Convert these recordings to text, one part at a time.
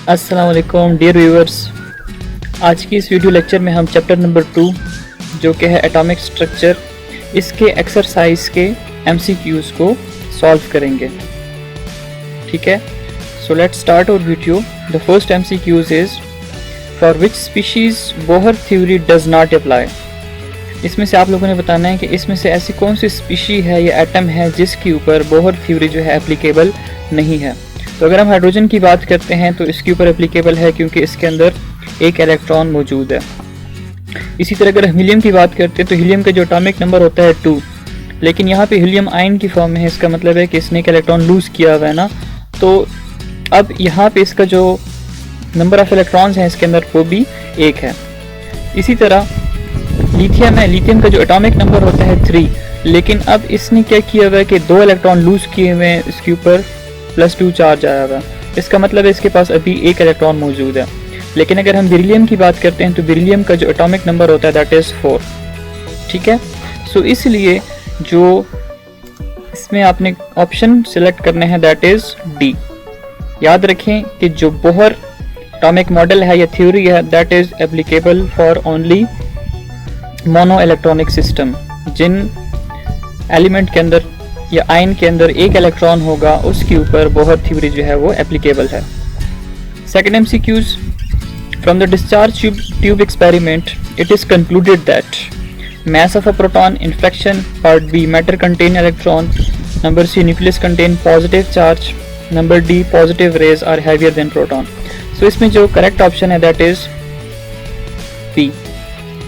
अस्सलाम वालेकुम dear viewers. आज की इस वीडियो लेक्चर में हम चैप्टर नंबर 2 जो कि है एटॉमिक स्ट्रक्चर, इसके एक्सरसाइज के MCQs को सॉल्व करेंगे। ठीक है, so let's start our video. The first MCQs is for which species Bohr theory does not apply. इसमें से आप लोगों ने बताना है कि इसमें से ऐसी कौन सी स्पीशी है या एटम है जिसके ऊपर बोहर थ्योरी जो है एप्लीकेबल नहीं है। तो अगर हम हाइड्रोजन की बात करते हैं तो इसके ऊपर एप्लीकेबल है क्योंकि इसके अंदर एक इलेक्ट्रॉन मौजूद है। इसी तरह अगर हम हीलियम की बात करते हैं तो हीलियम का जो एटॉमिक नंबर होता है 2, लेकिन यहाँ पे हीलियम आयन की फॉर्म में है। इसका मतलब है कि इसने एक इलेक्ट्रॉन लूज किया हुआ है ना, तो अब यहाँ पे इसका जो नंबर ऑफ इलेक्ट्रॉन्स हैं इसके अंदर वो भी 1 है। इसी तरह लिथियम है, लिथियम का जो एटॉमिक नंबर होता है 3, लेकिन अब इसने क्या किया हुआ है कि 2 इलेक्ट्रॉन लूज किए हुए हैं, इसके ऊपर +2 चार्ज आया हुआ है। इसका मतलब है इसके पास अभी 1 इलेक्ट्रॉन मौजूद है। लेकिन अगर हम बेरिलियम की बात करते हैं तो बेरिलियम का जो एटॉमिक नंबर होता है दैट इज़ 4। ठीक है, सो इसलिए जो इसमें आपने ऑप्शन सिलेक्ट करने हैं दैट इज़ डी। याद रखें कि जो बोहर एटॉमिक मॉडल है या थ्योरी है that is applicable for only mono electronic system. जिन एलिमेंट के अंदर या आयन के अंदर 1 इलेक्ट्रॉन होगा उसके ऊपर बोहर थ्योरी जो है वो एप्लीकेबल है। Second MCQs, from the discharge tube experiment it is concluded that mass of a proton in fraction part B matter contain electron, number C nucleus contain positive charge, number D positive rays are heavier than proton। so इसमें जो correct option है that is B,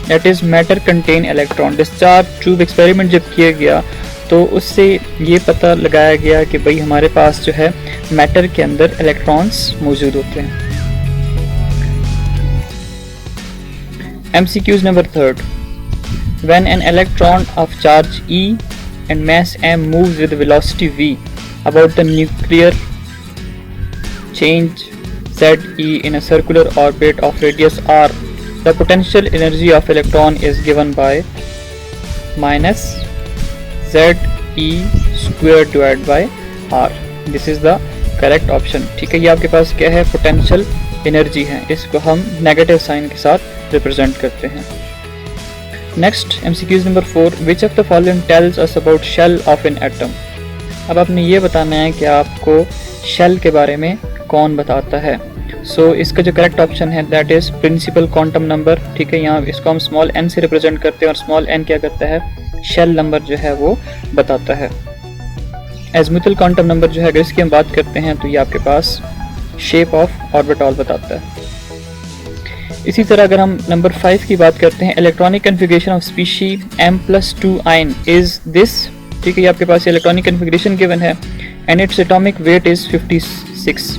that is matter contain electron. Discharge tube experiment जब किया गया तो उससे ये पता लगाया गया कि भाई हमारे पास जो है मैटर के अंदर इलेक्ट्रॉन्स मौजूद होते हैं। MCQs number 3, when an electron of charge E and mass m moves with velocity v about the nuclear change Ze in a circular orbit of radius r, the potential energy of electron is given by minus Ze² divided by r। This is the correct option. ठीक है, ये आपके पास क्या है, potential energy है। इसको हम नेगेटिव साइन के साथ रिप्रेजेंट करते हैं। Next MCQs number 4, which of the following tells us about shell of an atom. अब आपने ये बताना है कि आपको शेल के बारे में कौन बताता है। सो इसका जो करेक्ट ऑप्शन है that is principal quantum number. ठीक है, यहाँ इसको हम स्मॉल n से रिप्रेजेंट करते हैं और स्मॉल n क्या करता है, शेल नंबर जो है वो बताता है। एज़िमुथल क्वांटम नंबर जो है अगर इसकी हम बात करते हैं तो ये आपके पास शेप ऑफ ऑर्बिटल बताता है। इसी तरह अगर हम नंबर 5 की बात करते हैं, electronic configuration of species M+2 ion is this. ठीक है, ये आपके पास इलेक्ट्रॉनिक कन्फिगरेशन गिवन है and its atomic weight is 56।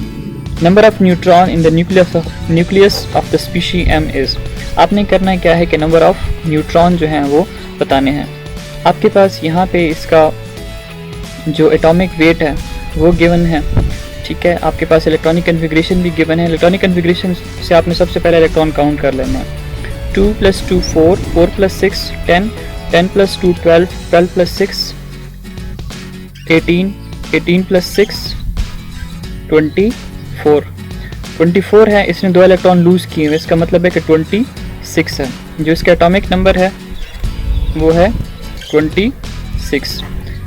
Number of neutron in the nucleus of the species M is. आपने करना क्या है कि नंबर ऑफ न्यूट्रॉन जो हैं वो बताने हैं। आपके पास यहाँ पे इसका जो एटॉमिक वेट है वो गिवन है। ठीक है, आपके पास इलेक्ट्रॉनिक कन्फिगरेशन भी गिवन है। इलेक्ट्रॉनिक कन्फिगरेशन से आपने सबसे पहले इलेक्ट्रॉन काउंट कर लेना है। 2 + 2 4, 4 + 6 10, 10 + 2 12, 12 + 6 18, 18 + 6 24, 24 है। इसने 2 इलेक्ट्रॉन लूज किए हुए, इसका मतलब है कि 26 है। जो इसका एटॉमिक नंबर है वो है 26।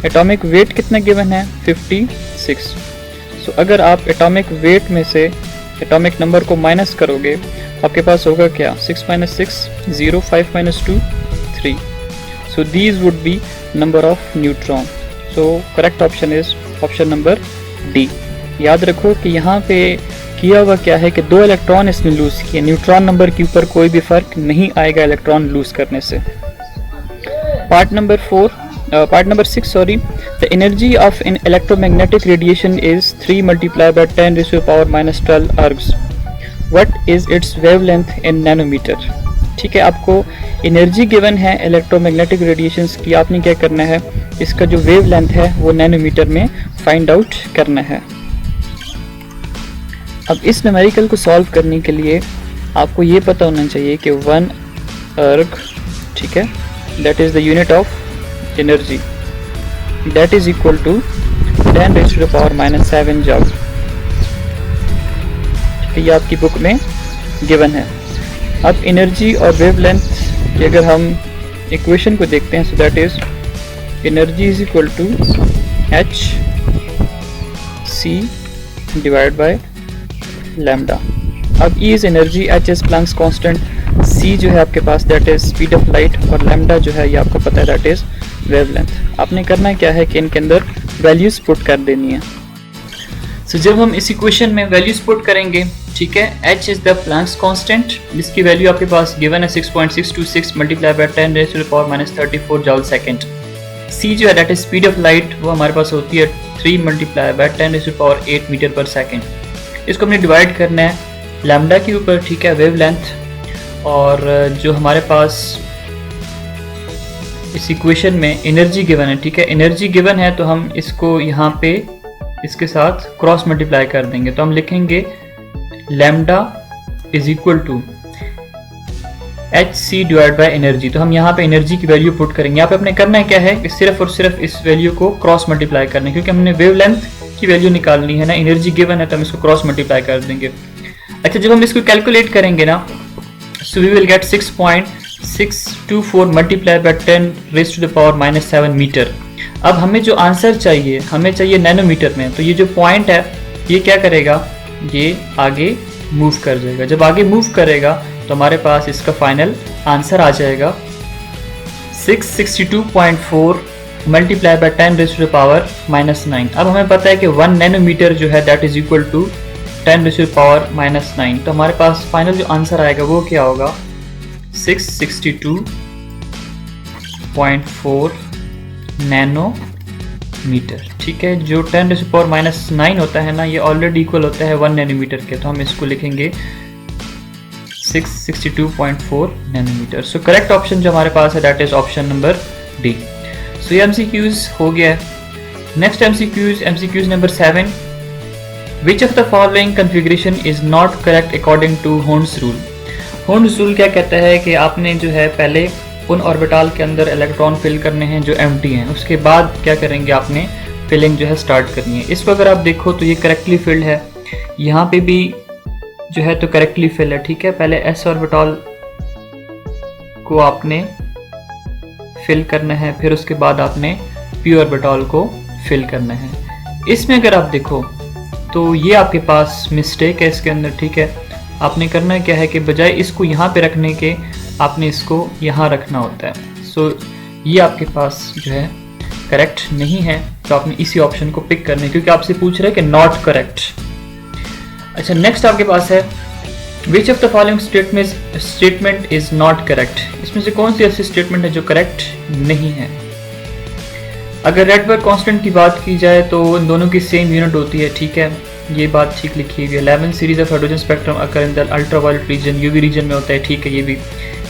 एटॉमिक वेट कितना गिवन है, 56। सो अगर आप एटॉमिक वेट में से एटॉमिक नंबर को माइनस करोगे आपके पास होगा क्या, 6 - 6 0, 5 - 2 3। So these would be number of neutron. So correct option is option number D. याद रखो कि यहाँ पे किया हुआ क्या है कि 2 इलेक्ट्रॉन इसने लूज किए। न्यूट्रॉन नंबर के ऊपर कोई भी फर्क नहीं आएगा इलेक्ट्रॉन लूज करने से। Part number 6 sorry, the energy of an electromagnetic radiation is 3 multiplied by 10⁻⁻12 ergs। what is its wavelength in nanometer। ठीक है, आपको एनर्जी गिवन है इलेक्ट्रोमैग्नेटिक रेडिएशंस की। आपने क्या करना है, इसका जो वेवलेंथ है वो नैनोमीटर में फाइंड आउट करना है। अब इस न्यूमेरिकल को सॉल्व करने के लिए आपको ये पता होना चाहिए कि 1 erg, ठीक है, that is the unit of energy, that is equal to 10⁻⁻7 joule। ये आपकी बुक में गिवन है। अब एनर्जी और वेवलेंथ की अगर हम इक्वेशन को देखते हैं, so that is energy is equal to H C divide by lambda. अब E is energy, H is Planck's constant, C जो है आपके पास that is speed of light, और लैम्डा जो है ये आपको पता है दैट इज वेवलेंथ। आपने करना क्या है कि इनके अंदर वैल्यूज पुट कर देनी है। सो जब हम इस इक्वेशन में वैल्यूज पुट करेंगे, ठीक है, h is the Planck's constant जिसकी वैल्यू आपके पास गिवन है 6.626 multiply by 10 raise to the power -34 joule second. c जो है that is speed of light, वो हमारे पास होती है 3 multiply by 10 raise to the power 8 metre पर सेकंड। इसको हमने डिवाइड करना है लैम्डा के ऊपर, ठीक है, वेवलेंथ, और जो हमारे पास इस इक्वेशन में एनर्जी गिवन है, ठीक है, एनर्जी गिवन है तो हम इसको यहाँ पे इसके साथ क्रॉस मल्टीप्लाई कर देंगे। तो हम लिखेंगे lambda is equal to H C divide by energy. तो हम यहाँ पे एनर्जी की वैल्यू पुट करेंगे। यहाँ पे अपने करना है क्या है कि सिर्फ और सिर्फ इस वैल्यू को क्रॉस मल्टीप्लाई करना है, क्योंकि हमने वेवलेंथ की वैल्यू निकालनी है ना, एनर्जी गिवन है तो हम इसको क्रॉस मल्टीप्लाई कर देंगे। अच्छा, जब हम इसको कैलकुलेट करेंगे ना, so we will get 6.624 multiply by 10 raise to the power -7 metre. अब हमें जो आंसर चाहिए, हमें चाहिए नैनोमीटर में, तो ये जो पॉइंट है ये क्या करेगा, ये आगे मूव कर जाएगा। जब आगे मूव करेगा तो हमारे पास इसका फाइनल आंसर आ जाएगा 662.4 multiply by 10 raise to the power -9। अब हमें पता है कि 1 नैनोमीटर जो है that is equal to 10 raise to the power -9। तो हमारे पास फाइनल जो आंसर आएगा वो क्या होगा, 662.4 नैनोमीटर, ठीक है। जो 10 रेज़ टू द पावर -9 होता है ना, ये ऑलरेडी इक्वल होता है 1 नैनोमीटर के, तो हम इसको लिखेंगे 662.4 नैनोमीटर। सो करेक्ट ऑप्शन जो हमारे पास है that is option number D. So ये एमसीक्यूज हो गया है। Next MCQs number 7, which of the following configuration is not correct according to होर्न्स रूल। होर्न्स रूल क्या कहता है कि आपने जो है पहले उन ऑर्बिटल के अंदर इलेक्ट्रॉन फिल करने हैं जो एम्प्टी हैं, उसके बाद क्या करेंगे, आपने फिलिंग जो है स्टार्ट करनी है। इसको अगर आप देखो तो ये करेक्टली फिल्ड है, यहाँ पे भी जो है तो करेक्टली फिल है, ठीक है। पहले एस ऑर्बिटल को आपने फिल करना है, फिर उसके बाद आपने पी ऑर्बिटल को फिल करना है। इसमें अगर आप देखो तो ये आपके पास मिस्टेक है इसके अंदर, ठीक है। आपने करना क्या है कि बजाय इसको यहाँ पे रखने के आपने इसको यहाँ रखना होता है। सो ये आपके पास जो है करेक्ट नहीं है, तो आपने इसी ऑप्शन को पिक करना है, क्योंकि आपसे पूछ रहे हैं कि नॉट करेक्ट। अच्छा, नेक्स्ट आपके पास है विच of the following statement is not correct. इसमें से कौन सी ऐसी स्टेटमेंट है जो करेक्ट नहीं है। अगर रेडबर्ग कांस्टेंट की बात की जाए तो उन दोनों की सेम यूनिट होती है, ठीक है, ये बात ठीक लिखी हुई है। 11 series of hydrogen spectrum occur in the ultraviolet region, UV region में होता है, ठीक है। ये भी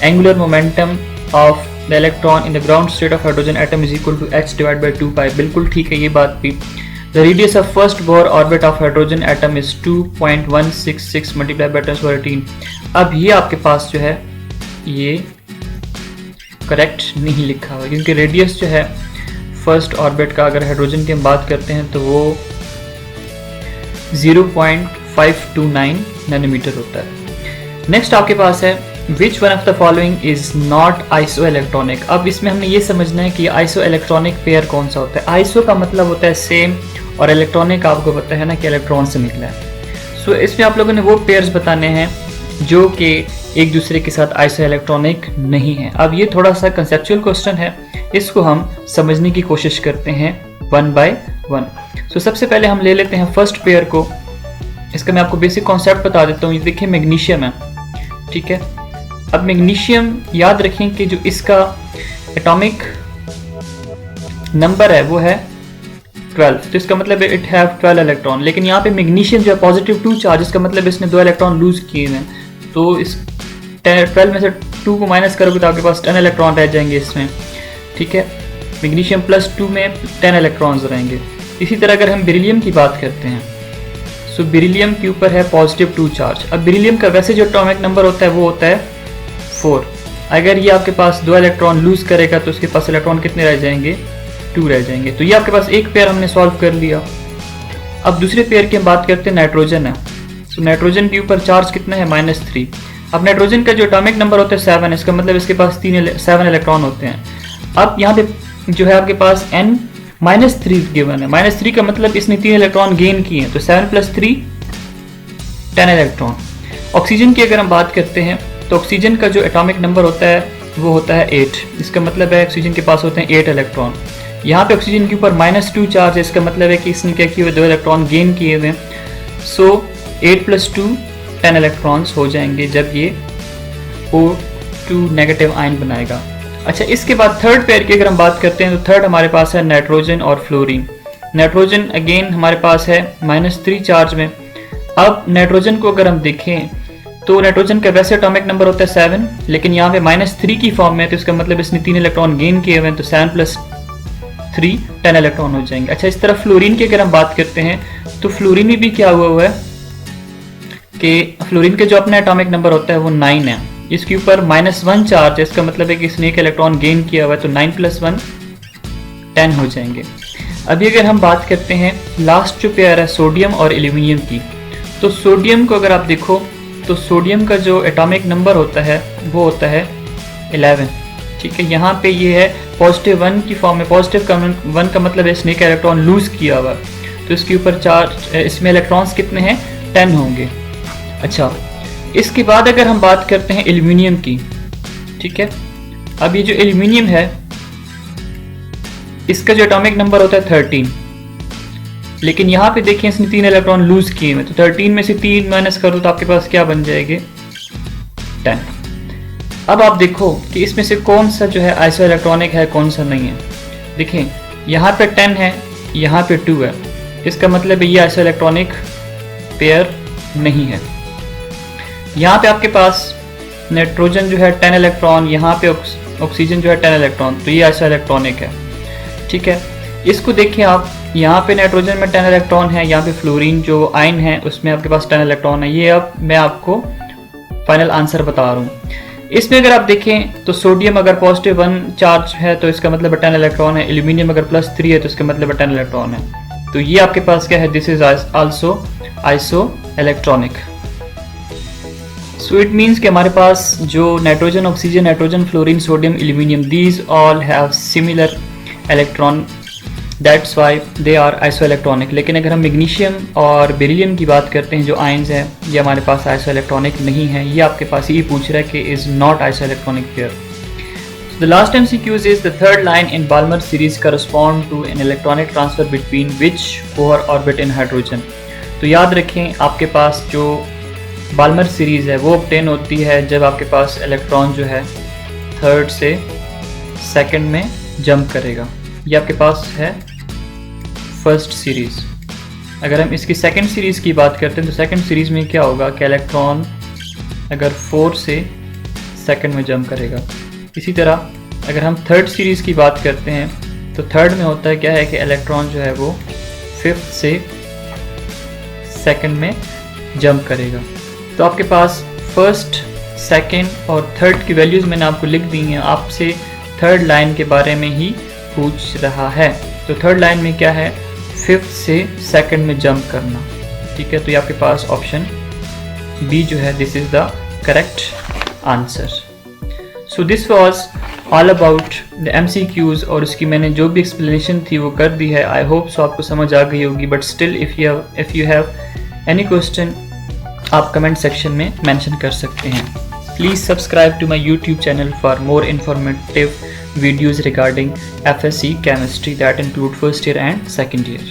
angular momentum of the electron in the ground state of hydrogen atom is equal to h divide by 2 pi, बिल्कुल ठीक है ये बात भी। The radius of first Bohr orbit of hydrogen atom is 2.166 multiply by 10^18। अब ये आपके पास जो है ये करेक्ट नहीं लिखा हुआ, क्योंकि रेडियस जो है फर्स्ट ऑर्बिट का अगर हाइड्रोजन की हम बात करते हैं तो वो 0.529 नैनोमीटर होता है। नेक्स्ट आपके पास है which one of the following is not iso electronic. अब इसमें हमने ये समझना है कि आइसो इलेक्ट्रॉनिक पेयर कौन सा होता है। आइसो का मतलब होता है सेम, और इलेक्ट्रॉनिक आपको पता है ना कि इलेक्ट्रॉन से निकला है। सो इसमें आप लोगों ने वो पेयर्स बताने हैं जो कि एक दूसरे के साथ आइसो इलेक्ट्रॉनिक नहीं है। अब ये थोड़ा सा कंसेप्चुअल क्वेश्चन है, इसको हम समझने की कोशिश करते हैं 1 by 1। सो सबसे पहले हम ले लेते हैं फर्स्ट पेयर को। इसका मैं आपको बेसिक कॉन्सेप्ट बता देता हूँ। ये देखिए मैग्नीशियम है, ठीक है। अब मैग्नीशियम याद रखें कि जो इसका एटॉमिक नंबर है वो है 12, तो इसका मतलब इट हैव 12 इलेक्ट्रॉन। लेकिन यहाँ पे मैग्नीशियम जो है +2 चार्ज, इसका मतलब इसने 2 इलेक्ट्रॉन लूज किए हैं। तो इस 12 में से 2 को माइनस करोगे तो आपके पास 10 इलेक्ट्रॉन रह जाएंगे इसमें, ठीक है। मैग्नीशियम +2 में 10 इलेक्ट्रॉन्स रहेंगे। इसी तरह अगर हम बेरिलियम की बात करते हैं, सो बेरिलियम के ऊपर है +2 चार्ज। अब बेरिलियम का वैसे जो एटॉमिक नंबर होता है वो होता है 4। अगर ये आपके पास 2 इलेक्ट्रॉन लूज करेगा तो उसके पास इलेक्ट्रॉन कितने रह जाएंगे, 2 रह जाएंगे। तो ये आपके पास एक पेयर हमने सॉल्व कर लिया। अब दूसरे पेयर की हम बात करते हैं, नाइट्रोजन है। सो नाइट्रोजन के ऊपर चार्ज कितना है -3। अब नाइट्रोजन का जो एटॉमिक नंबर होता है 7, इसका मतलब इसके पास 7 इलेक्ट्रॉन होते हैं। अब यहाँ पे जो है आपके पास n -3 गिवन है, -3 का मतलब इसने 3 इलेक्ट्रॉन गेन किए हैं, तो 7 + 3 10 इलेक्ट्रॉन। ऑक्सीजन की अगर हम बात करते हैं तो ऑक्सीजन का जो एटॉमिक नंबर होता है वो होता है 8, इसका मतलब है ऑक्सीजन के पास होते हैं 8 इलेक्ट्रॉन। यहाँ पे ऑक्सीजन के ऊपर -2 चार्ज है, इसका मतलब है कि इसने क्या किए हुए 2 इलेक्ट्रॉन गेन किए हुए हैं। सो 8 + 2 10 इलेक्ट्रॉन्स हो जाएंगे जब ये O2 नेगेटिव आयन बनाएगा। अच्छा, इसके बाद थर्ड पेयर की अगर हम बात करते हैं तो थर्ड हमारे पास है नाइट्रोजन और फ्लोरीन। नाइट्रोजन अगेन हमारे पास है -3 चार्ज में। अब नाइट्रोजन को अगर हम देखें तो नाइट्रोजन का वैसे एटॉमिक नंबर होता है 7, लेकिन यहाँ पे -3 की फॉर्म में है, तो इसका मतलब इसने 3 इलेक्ट्रॉन गेन किए हुए हैं, तो 7 + 3 10 इलेक्ट्रॉन हो जाएंगे। अच्छा, इस तरह फ्लोरीन की अगर हम बात करते हैं तो फ्लोरीन में भी क्या हुआ है कि फ्लोरीन का जो अपना एटॉमिक नंबर होता है वो 9 है, इसके ऊपर -1 चार्ज है, इसका मतलब है कि इसने 1 इलेक्ट्रॉन गेन किया हुआ है, तो 9 + 1 10 हो जाएंगे। अभी अगर हम बात करते हैं लास्ट जो पेयर है सोडियम और एल्यूमिनियम की, तो सोडियम को अगर आप देखो तो सोडियम का जो एटॉमिक नंबर होता है वो होता है 11, ठीक है। यहाँ पे ये है +1 की फॉर्म में, +1 का मतलब है इसने 1 इलेक्ट्रॉन लूज किया हुआ, तो इसके ऊपर चार्ज, इसमें इलेक्ट्रॉन्स कितने हैं 10 होंगे। अच्छा, इसके बाद अगर हम बात करते हैं एल्यूमिनियम की, ठीक है। अब ये जो एल्यूमिनियम है इसका जो एटॉमिक नंबर होता है 13, लेकिन यहाँ पे देखिए इसने 3 इलेक्ट्रॉन लूज किए हैं, तो 13 में से 3 माइनस कर दो तो आपके पास क्या बन जाएंगे 10। अब आप देखो कि इसमें से कौन सा जो है आइसो इलेक्ट्रॉनिक है, कौन सा नहीं है। देखें यहाँ पे 10 है, यहाँ पे 2 है, इसका मतलब ये आइसो इलेक्ट्रॉनिक पेयर नहीं है। यहाँ पे आपके पास नाइट्रोजन जो है 10 इलेक्ट्रॉन, यहाँ पे ऑक्सीजन जो है 10 इलेक्ट्रॉन, तो ये आइसो इलेक्ट्रॉनिक है, ठीक है। इसको देखिए आप, यहाँ पे नाइट्रोजन में 10 इलेक्ट्रॉन है, यहाँ पे फ्लोरीन जो आयन है उसमें आपके पास 10 इलेक्ट्रॉन है। ये अब मैं आपको फाइनल आंसर बता रहा हूँ। इसमें अगर आप देखें तो सोडियम अगर +1 चार्ज है तो इसका मतलब 10 इलेक्ट्रॉन है, एल्यूमिनियम अगर +3 है तो इसका मतलब 10 इलेक्ट्रॉन है। तो ये आपके पास क्या है, this is also iso electronic. So it means कि हमारे पास जो nitrogen, oxygen, nitrogen, fluorine, sodium, aluminium, these all have similar electron, that's why they are iso electronic. लेकिन अगर हम मैग्नीशियम और बेरिलियम की बात करते हैं, जो आयंस हैं, ये हमारे पास आइसो इलेक्ट्रॉनिक नहीं है। ये आपके पास ये पूछ रहा है कि is not iso electronic pair. The last MCQs is the third line in Balmer series correspond to an electronic transfer between which 4 orbit in hydrogen। तो याद रखें आपके पास जो बाल्मर सीरीज है वो ऑब्टेन होती है जब आपके पास इलेक्ट्रॉन जो है थर्ड से सेकंड में जंप करेगा। ये आपके पास है फर्स्ट सीरीज। अगर हम इसकी सेकंड सीरीज की बात करते हैं तो सेकंड सीरीज में क्या होगा कि इलेक्ट्रॉन अगर 4 से सेकंड में जंप करेगा। इसी तरह अगर हम थर्ड सीरीज की बात करते हैं तो थर्ड में होता है क्या है कि इलेक्ट्रॉन जो है वो 5th से सेकंड में जंप करेगा। तो आपके पास फर्स्ट, सेकंड और थर्ड की वैल्यूज़ मैंने आपको लिख दी हैं। आपसे थर्ड लाइन के बारे में ही पूछ रहा है। तो थर्ड लाइन में क्या है, 5th से सेकंड में जंप करना, ठीक है। तो ये आपके पास ऑप्शन बी जो है this is the correct answer. So this was all about the MCQs और उसकी मैंने जो भी एक्सप्लेनेशन थी वो कर दी है। आई होप सो आपको समझ आ गई होगी, but still if you have any question आप कमेंट सेक्शन में मेंशन कर सकते हैं। Please subscribe to my YouTube channel for more informative videos regarding FSC chemistry that include first year and second year.